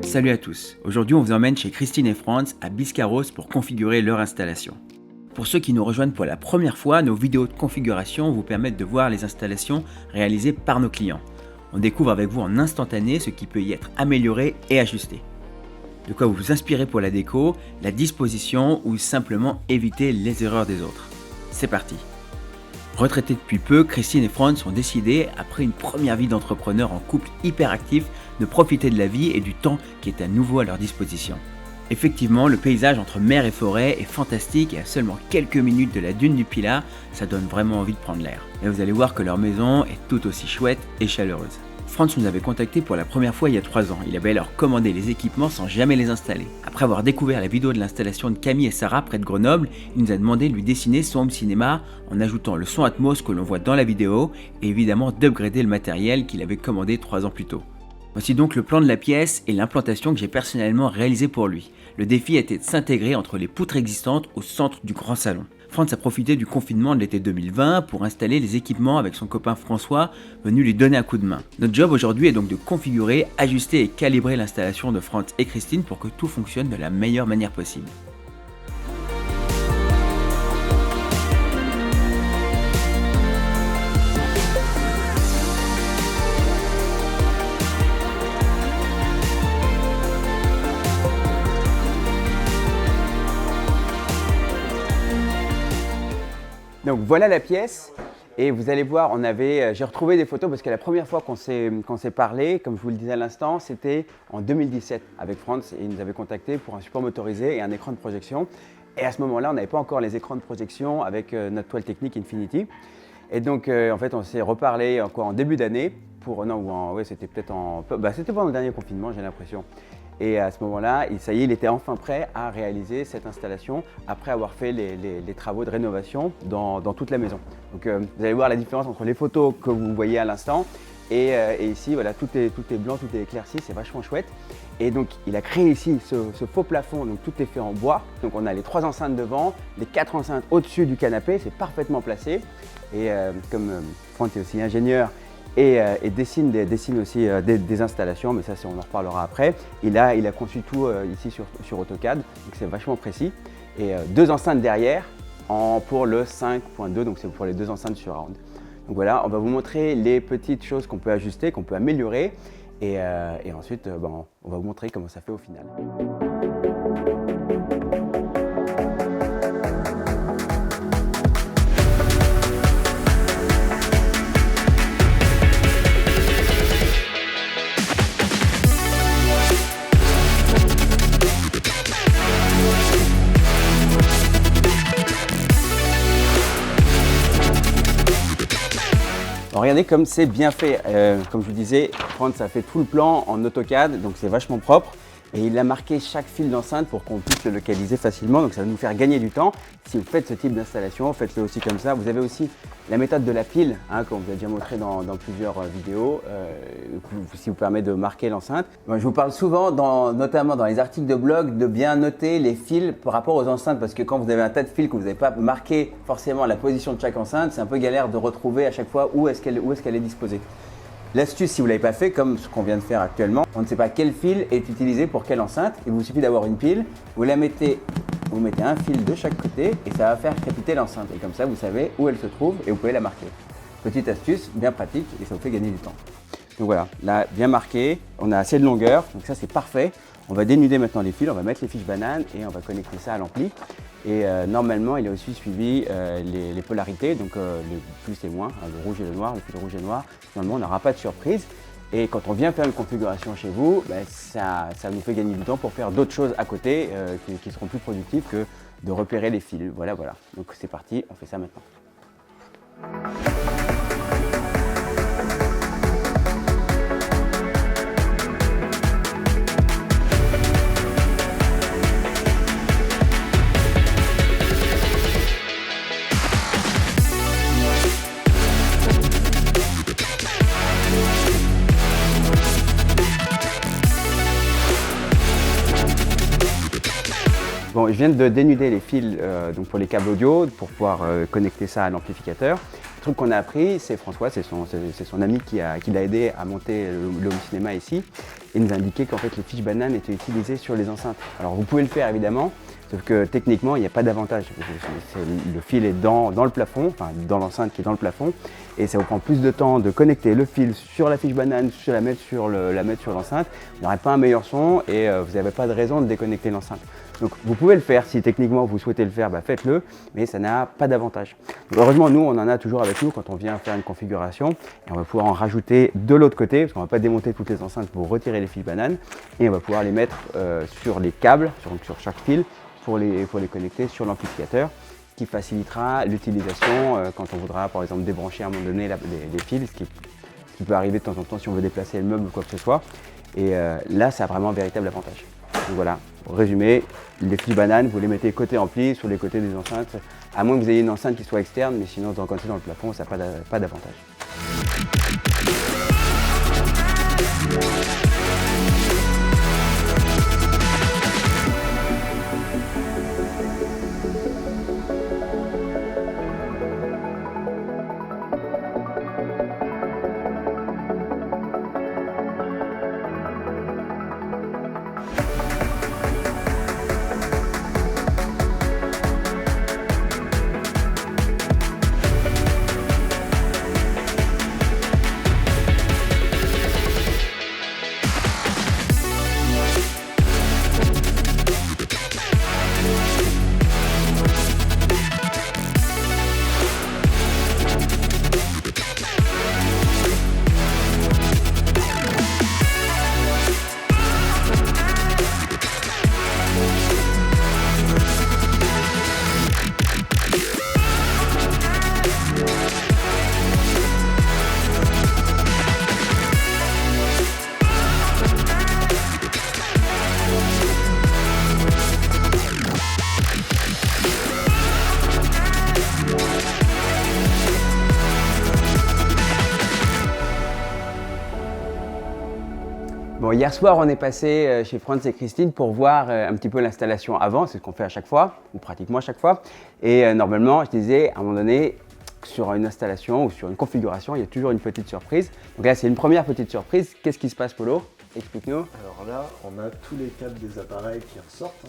Salut à tous, aujourd'hui on vous emmène chez Christine et Franz à Biscarrosse pour configurer leur installation. Pour ceux qui nous rejoignent pour la première fois, nos vidéos de configuration vous permettent de voir les installations réalisées par nos clients. On découvre avec vous en instantané ce qui peut y être amélioré et ajusté. De quoi vous inspirer pour la déco, la disposition ou simplement éviter les erreurs des autres. C'est parti. Retraités depuis peu, Christine et Franz ont décidé, après une première vie d'entrepreneur en couple hyper actif, de profiter de la vie et du temps qui est à nouveau à leur disposition. Effectivement, le paysage entre mer et forêt est fantastique et à seulement quelques minutes de la dune du Pilat, ça donne vraiment envie de prendre l'air. Et vous allez voir que leur maison est tout aussi chouette et chaleureuse. Franz nous avait contacté pour la première fois il y a 3 ans. Il avait alors commandé les équipements sans jamais les installer. Après avoir découvert la vidéo de l'installation de Camille et Sarah près de Grenoble, il nous a demandé de lui dessiner son home cinéma en ajoutant le son Atmos que l'on voit dans la vidéo et évidemment d'upgrader le matériel qu'il avait commandé 3 ans plus tôt. Voici donc le plan de la pièce et l'implantation que j'ai personnellement réalisé pour lui. Le défi a été de s'intégrer entre les poutres existantes au centre du grand salon. Franz a profité du confinement de l'été 2020 pour installer les équipements avec son copain François, venu lui donner un coup de main. Notre job aujourd'hui est donc de configurer, ajuster et calibrer l'installation de Franz et Christine pour que tout fonctionne de la meilleure manière possible. Donc voilà la pièce et vous allez voir, j'ai retrouvé des photos parce que la première fois qu'on s'est parlé, comme je vous le disais à l'instant, c'était en 2017 avec Franz et il nous avait contacté pour un support motorisé et un écran de projection. Et à ce moment-là, on n'avait pas encore les écrans de projection avec notre toile technique Infinity. Et donc en fait, on s'est reparlé encore en début d'année c'était peut-être c'était pendant le dernier confinement, j'ai l'impression. Et à ce moment-là, ça y est, il était enfin prêt à réaliser cette installation après avoir fait les travaux de rénovation dans toute la maison. Donc vous allez voir la différence entre les photos que vous voyez à l'instant et ici, voilà, tout est blanc, tout est éclairci, c'est vachement chouette. Et donc il a créé ici ce faux plafond, donc tout est fait en bois. Donc on a les 3 enceintes devant, les 4 enceintes au-dessus du canapé, c'est parfaitement placé. Et comme Franz est aussi ingénieur, et dessine aussi des installations, mais ça on en reparlera après. Il a conçu tout ici sur AutoCAD, donc c'est vachement précis. Et 2 enceintes derrière pour le 5.2, donc c'est pour les 2 enceintes surround. Donc voilà, on va vous montrer les petites choses qu'on peut ajuster, qu'on peut améliorer. Et ensuite, on va vous montrer comment ça fait au final. Regardez comme c'est bien fait, comme je vous disais, Franz a fait tout le plan en AutoCAD, donc c'est vachement propre. Et il a marqué chaque fil d'enceinte pour qu'on puisse le localiser facilement, donc ça va nous faire gagner du temps. Si vous faites ce type d'installation, faites-le aussi comme ça. Vous avez aussi la méthode de la pile, comme vous avez déjà montré dans plusieurs vidéos, qui vous permet de marquer l'enceinte. Je vous parle souvent, notamment dans les articles de blog, de bien noter les fils par rapport aux enceintes, parce que quand vous avez un tas de fils que vous n'avez pas marqué forcément la position de chaque enceinte, c'est un peu galère de retrouver à chaque fois où est-ce qu'elle est disposée. L'astuce, si vous ne l'avez pas fait, comme ce qu'on vient de faire actuellement, on ne sait pas quel fil est utilisé pour quelle enceinte. Il vous suffit d'avoir une pile, vous mettez un fil de chaque côté et ça va faire crépiter l'enceinte. Et comme ça, vous savez où elle se trouve et vous pouvez la marquer. Petite astuce, bien pratique et ça vous fait gagner du temps. Donc voilà, là, bien marqué, on a assez de longueur, donc ça c'est parfait. On va dénuder maintenant les fils, on va mettre les fiches bananes et on va connecter ça à l'ampli. Et normalement, il a aussi suivi les polarités, donc le plus et moins, le rouge et le noir, le fil rouge et noir. Normalement, on n'aura pas de surprise. Et quand on vient faire une configuration chez vous, ça nous fait gagner du temps pour faire d'autres choses à côté qui seront plus productives que de repérer les fils. Voilà. Donc c'est parti, on fait ça maintenant. Bon, je viens de dénuder les fils donc pour les câbles audio pour pouvoir connecter ça à l'amplificateur. Le truc qu'on a appris, c'est François, c'est son ami qui l'a aidé à monter le home cinéma ici. et nous a indiqué qu'en fait les fiches bananes étaient utilisées sur les enceintes. Alors vous pouvez le faire évidemment, sauf que techniquement il n'y a pas d'avantage. Le fil est dans le plafond, enfin dans l'enceinte qui est dans le plafond, et ça vous prend plus de temps de connecter le fil sur la fiche banane, la mettre sur l'enceinte. Vous n'aurez pas un meilleur son et vous n'avez pas de raison de déconnecter l'enceinte. Donc vous pouvez le faire, si techniquement vous souhaitez le faire, faites-le, mais ça n'a pas d'avantage. Heureusement, nous, on en a toujours avec nous quand on vient faire une configuration, et on va pouvoir en rajouter de l'autre côté, parce qu'on ne va pas démonter toutes les enceintes pour retirer les fils bananes, et on va pouvoir les mettre sur les câbles, sur chaque fil, pour les connecter sur l'amplificateur, qui facilitera l'utilisation quand on voudra par exemple débrancher à un moment donné les fils, ce qui peut arriver de temps en temps si on veut déplacer le meuble ou quoi que ce soit. Et là, ça a vraiment un véritable avantage. Donc voilà, pour résumer, les fils bananes, vous les mettez côté ampli, sur les côtés des enceintes, à moins que vous ayez une enceinte qui soit externe, mais sinon quand c'est dans le plafond, ça n'a pas d'avantage. Bon, hier soir, on est passé chez Franz et Christine pour voir un petit peu l'installation avant, c'est ce qu'on fait à chaque fois, ou pratiquement à chaque fois. Et normalement, je disais, à un moment donné, sur une installation ou sur une configuration, il y a toujours une petite surprise. Donc là, c'est une première petite surprise. Qu'est-ce qui se passe, Polo? Explique-nous. Alors là, on a tous les câbles des appareils qui ressortent,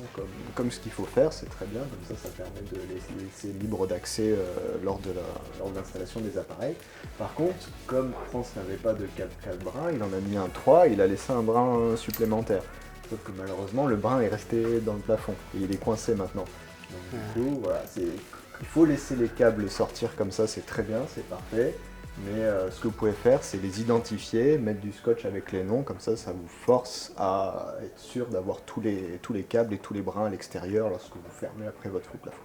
comme ce qu'il faut faire, c'est très bien, comme ça permet de les laisser libre d'accès lors de l'installation des appareils. Par contre, comme France n'avait pas de câble 4 brins, il en a mis un 3, il a laissé un brin supplémentaire. Sauf que malheureusement, le brin est resté dans le plafond et il est coincé maintenant. Donc du coup, voilà, il faut laisser les câbles sortir comme ça, c'est très bien, c'est parfait. Mais ce que vous pouvez faire, c'est les identifier, mettre du scotch avec les noms, comme ça vous force à être sûr d'avoir tous les câbles et tous les brins à l'extérieur lorsque vous fermez après votre plafond.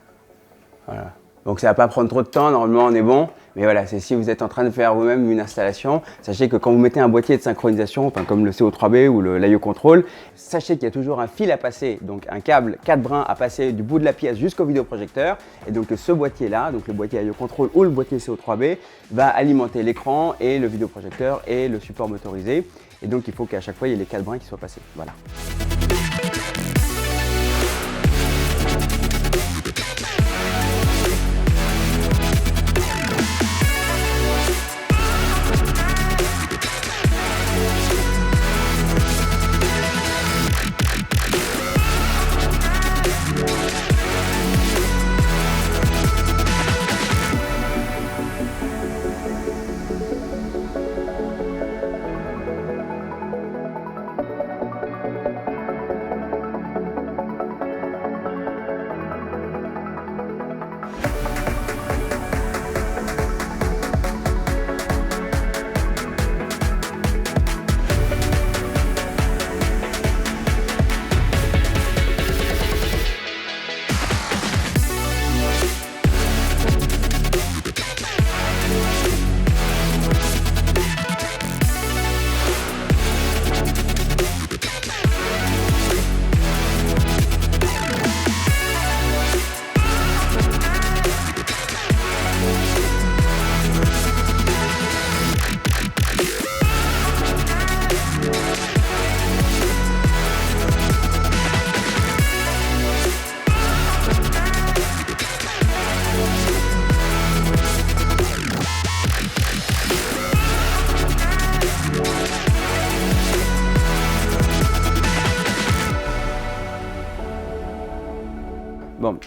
Voilà. Donc ça ne va pas prendre trop de temps, normalement on est bon. Mais voilà, c'est si vous êtes en train de faire vous-même une installation, sachez que quand vous mettez un boîtier de synchronisation, comme le CO3B ou l'IO Control, sachez qu'il y a toujours un fil à passer, donc un câble 4 brins à passer du bout de la pièce jusqu'au vidéoprojecteur. Et donc ce boîtier-là, donc le boîtier IO Control ou le boîtier CO3B, va alimenter l'écran et le vidéoprojecteur et le support motorisé. Et donc il faut qu'à chaque fois il y ait les 4 brins qui soient passés. Voilà.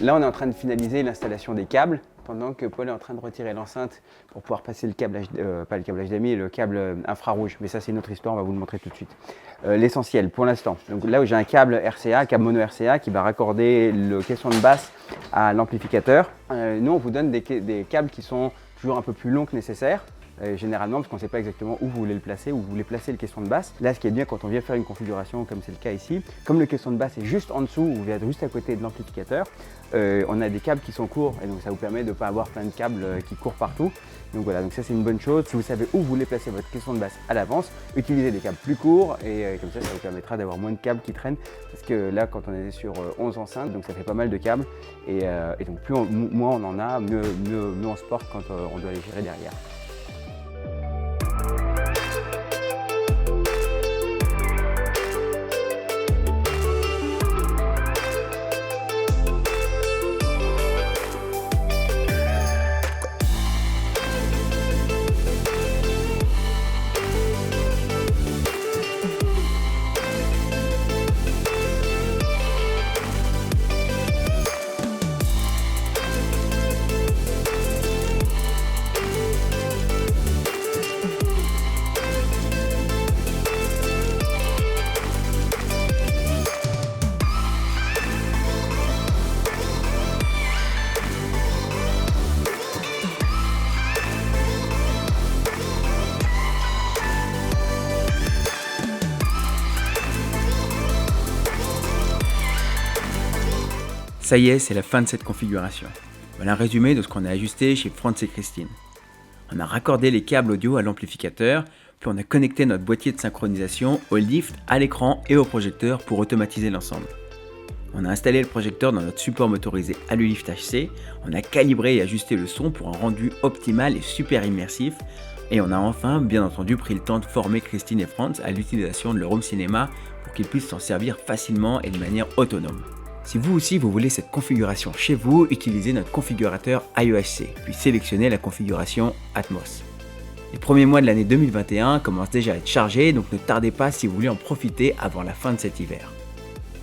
Là, on est en train de finaliser l'installation des câbles, pendant que Paul est en train de retirer l'enceinte pour pouvoir passer le câble, pas le câble HDMI, le câble infrarouge. Mais ça, c'est une autre histoire, on va vous le montrer tout de suite. L'essentiel pour l'instant. Donc là où j'ai un câble RCA, câble mono RCA, qui va raccorder le caisson de basse à l'amplificateur. Nous, on vous donne des câbles qui sont toujours un peu plus longs que nécessaire. Généralement, parce qu'on ne sait pas exactement où vous voulez le placer, où vous voulez placer le caisson de basse. Là, ce qui est bien quand on vient faire une configuration, comme c'est le cas ici, comme le caisson de basse est juste en dessous, ou juste à côté de l'amplificateur, on a des câbles qui sont courts, et donc ça vous permet de ne pas avoir plein de câbles qui courent partout. Donc voilà, donc ça c'est une bonne chose. Si vous savez où vous voulez placer votre caisson de basse à l'avance, utilisez des câbles plus courts, et comme ça, ça vous permettra d'avoir moins de câbles qui traînent. Parce que là, quand on est sur 11 enceintes, donc ça fait pas mal de câbles, et donc moins on en a, mieux on se porte quand on doit les gérer derrière. Ça y est, c'est la fin de cette configuration. Voilà un résumé de ce qu'on a ajusté chez Franz et Christine. On a raccordé les câbles audio à l'amplificateur, puis on a connecté notre boîtier de synchronisation au lift, à l'écran et au projecteur pour automatiser l'ensemble. On a installé le projecteur dans notre support motorisé Alulift HC, on a calibré et ajusté le son pour un rendu optimal et super immersif, et on a enfin, bien entendu, pris le temps de former Christine et Franz à l'utilisation de leur home cinéma pour qu'ils puissent s'en servir facilement et de manière autonome. Si vous aussi vous voulez cette configuration chez vous, utilisez notre configurateur IEHC, puis sélectionnez la configuration Atmos. Les premiers mois de l'année 2021 commencent déjà à être chargés, donc ne tardez pas si vous voulez en profiter avant la fin de cet hiver.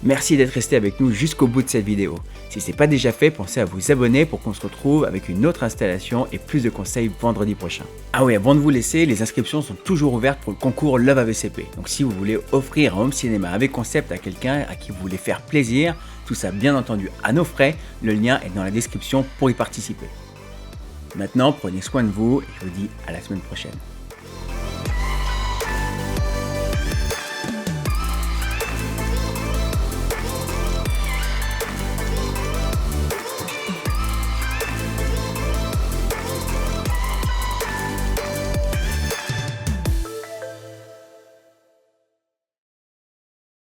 Merci d'être resté avec nous jusqu'au bout de cette vidéo. Si ce n'est pas déjà fait, pensez à vous abonner pour qu'on se retrouve avec une autre installation et plus de conseils vendredi prochain. Ah oui, avant de vous laisser, les inscriptions sont toujours ouvertes pour le concours Love AVCP. Donc si vous voulez offrir un home cinéma avec concept à quelqu'un à qui vous voulez faire plaisir, tout ça bien entendu à nos frais, le lien est dans la description pour y participer. Maintenant, prenez soin de vous et je vous dis à la semaine prochaine.